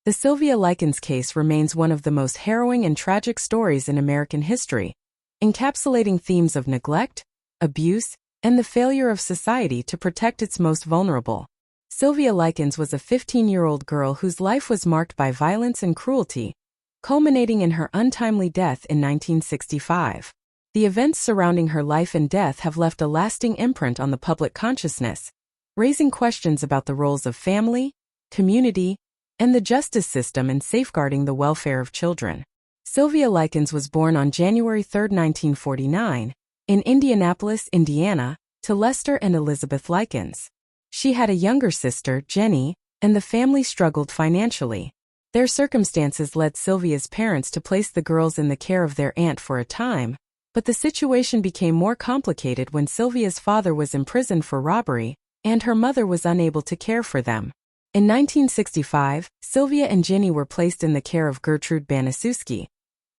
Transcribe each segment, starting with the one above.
The Sylvia Likens case remains one of the most harrowing and tragic stories in American history, encapsulating themes of neglect, abuse, and the failure of society to protect its most vulnerable. Sylvia Likens was a 15-year-old girl whose life was marked by violence and cruelty, culminating in her untimely death in 1965. The events surrounding her life and death have left a lasting imprint on the public consciousness, raising questions about the roles of family, community, and the justice system in safeguarding the welfare of children. Sylvia Likens was born on January 3, 1949, in Indianapolis, Indiana, to Lester and Elizabeth Likens. She had a younger sister, Jenny, and the family struggled financially. Their circumstances led Sylvia's parents to place the girls in the care of their aunt for a time, but the situation became more complicated when Sylvia's father was imprisoned for robbery, and her mother was unable to care for them. In 1965, Sylvia and Jenny were placed in the care of Gertrude Baniszewski,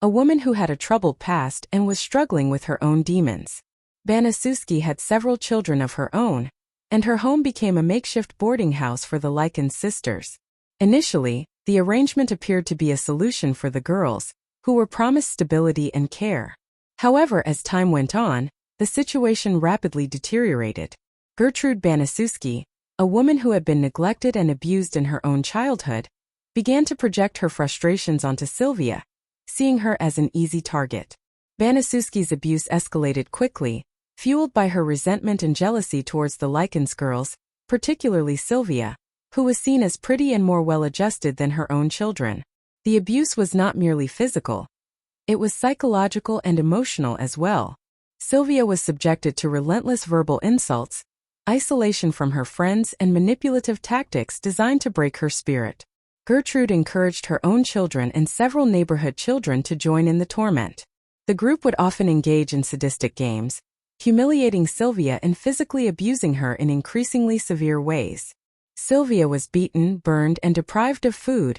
a woman who had a troubled past and was struggling with her own demons. Baniszewski had several children of her own, and her home became a makeshift boarding house for the Likens sisters. Initially, the arrangement appeared to be a solution for the girls, who were promised stability and care. However, as time went on, the situation rapidly deteriorated. Gertrude Baniszewski, a woman who had been neglected and abused in her own childhood, began to project her frustrations onto Sylvia, seeing her as an easy target. Baniszewski's abuse escalated quickly, fueled by her resentment and jealousy towards the Likens girls, particularly Sylvia, who was seen as pretty and more well-adjusted than her own children. The abuse was not merely physical. It was psychological and emotional as well. Sylvia was subjected to relentless verbal insults, isolation from her friends, and manipulative tactics designed to break her spirit. Gertrude encouraged her own children and several neighborhood children to join in the torment. The group would often engage in sadistic games, humiliating Sylvia and physically abusing her in increasingly severe ways. Sylvia was beaten, burned, and deprived of food,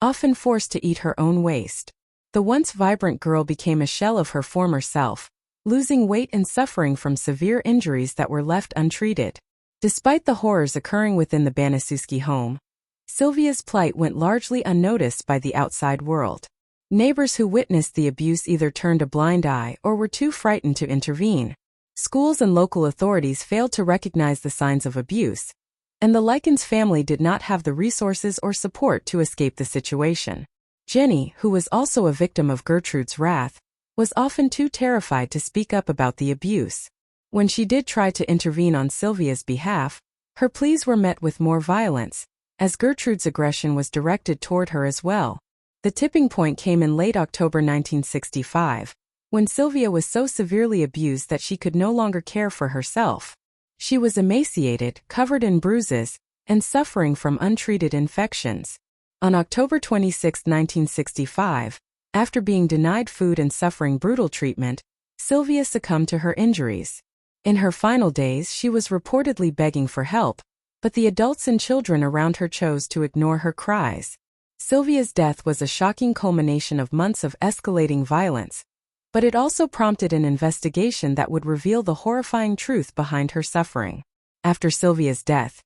often forced to eat her own waste. The once vibrant girl became a shell of her former self, losing weight and suffering from severe injuries that were left untreated. Despite the horrors occurring within the Baniszewski home, Sylvia's plight went largely unnoticed by the outside world. Neighbors who witnessed the abuse either turned a blind eye or were too frightened to intervene. Schools and local authorities failed to recognize the signs of abuse, and the Likens family did not have the resources or support to escape the situation. Jenny, who was also a victim of Gertrude's wrath, was often too terrified to speak up about the abuse. When she did try to intervene on Sylvia's behalf, her pleas were met with more violence, as Gertrude's aggression was directed toward her as well. The tipping point came in late October 1965, when Sylvia was so severely abused that she could no longer care for herself. She was emaciated, covered in bruises, and suffering from untreated infections. On October 26, 1965, after being denied food and suffering brutal treatment, Sylvia succumbed to her injuries. In her final days, she was reportedly begging for help, but the adults and children around her chose to ignore her cries. Sylvia's death was a shocking culmination of months of escalating violence, but it also prompted an investigation that would reveal the horrifying truth behind her suffering. After Sylvia's death,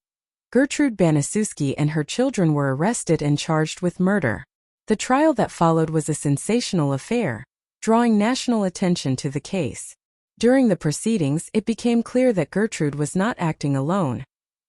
Gertrude Baniszewski and her children were arrested and charged with murder. The trial that followed was a sensational affair, drawing national attention to the case. During the proceedings, it became clear that Gertrude was not acting alone.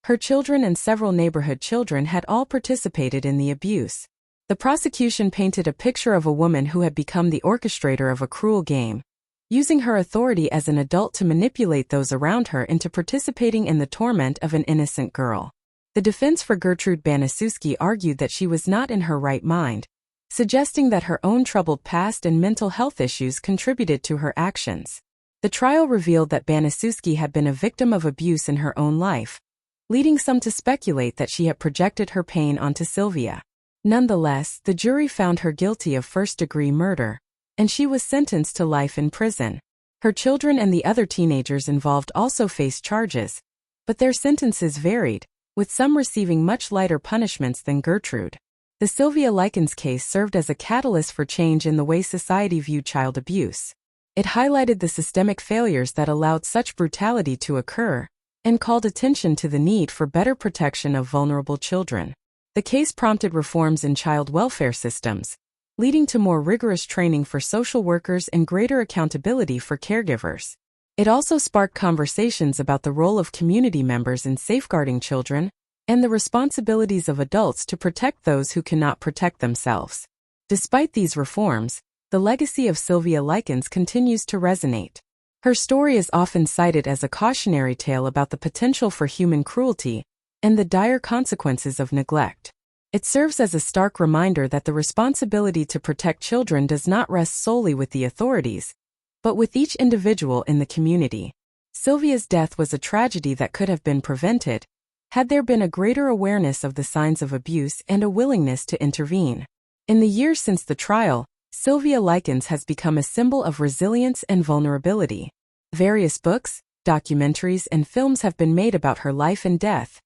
Her children and several neighborhood children had all participated in the abuse. The prosecution painted a picture of a woman who had become the orchestrator of a cruel game, using her authority as an adult to manipulate those around her into participating in the torment of an innocent girl. The defense for Gertrude Baniszewski argued that she was not in her right mind, suggesting that her own troubled past and mental health issues contributed to her actions. The trial revealed that Baniszewski had been a victim of abuse in her own life, leading some to speculate that she had projected her pain onto Sylvia. Nonetheless, the jury found her guilty of first-degree murder, and she was sentenced to life in prison. Her children and the other teenagers involved also faced charges, but their sentences varied, with some receiving much lighter punishments than Gertrude. The Sylvia Likens case served as a catalyst for change in the way society viewed child abuse. It highlighted the systemic failures that allowed such brutality to occur, and called attention to the need for better protection of vulnerable children. The case prompted reforms in child welfare systems, leading to more rigorous training for social workers and greater accountability for caregivers. It also sparked conversations about the role of community members in safeguarding children and the responsibilities of adults to protect those who cannot protect themselves. Despite these reforms, the legacy of Sylvia Likens continues to resonate. Her story is often cited as a cautionary tale about the potential for human cruelty and the dire consequences of neglect. It serves as a stark reminder that the responsibility to protect children does not rest solely with the authorities, but with each individual in the community. Sylvia's death was a tragedy that could have been prevented had there been a greater awareness of the signs of abuse and a willingness to intervene. In the years since the trial, Sylvia Likens has become a symbol of resilience and vulnerability. Various books, documentaries, and films have been made about her life and death,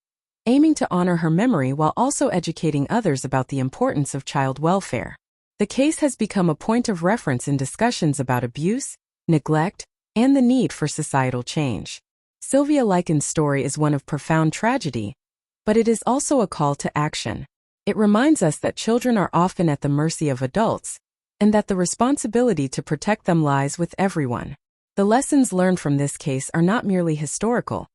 aiming to honor her memory while also educating others about the importance of child welfare. The case has become a point of reference in discussions about abuse, neglect, and the need for societal change. Sylvia Likens' story is one of profound tragedy, but it is also a call to action. It reminds us that children are often at the mercy of adults, and that the responsibility to protect them lies with everyone. The lessons learned from this case are not merely historical.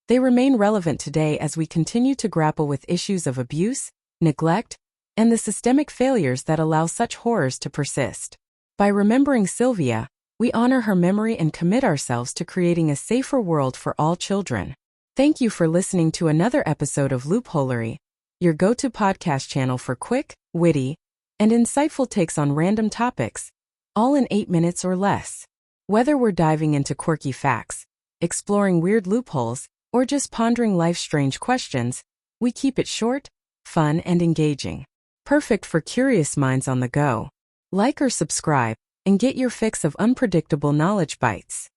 They remain relevant today as we continue to grapple with issues of abuse, neglect, and the systemic failures that allow such horrors to persist. By remembering Sylvia, we honor her memory and commit ourselves to creating a safer world for all children. Thank you for listening to another episode of Loopholery, your go-to podcast channel for quick, witty, and insightful takes on random topics, all in 8 minutes or less. Whether we're diving into quirky facts, exploring weird loopholes, or just pondering life's strange questions, we keep it short, fun, and engaging. Perfect for curious minds on the go. Like or subscribe, and get your fix of unpredictable knowledge bites.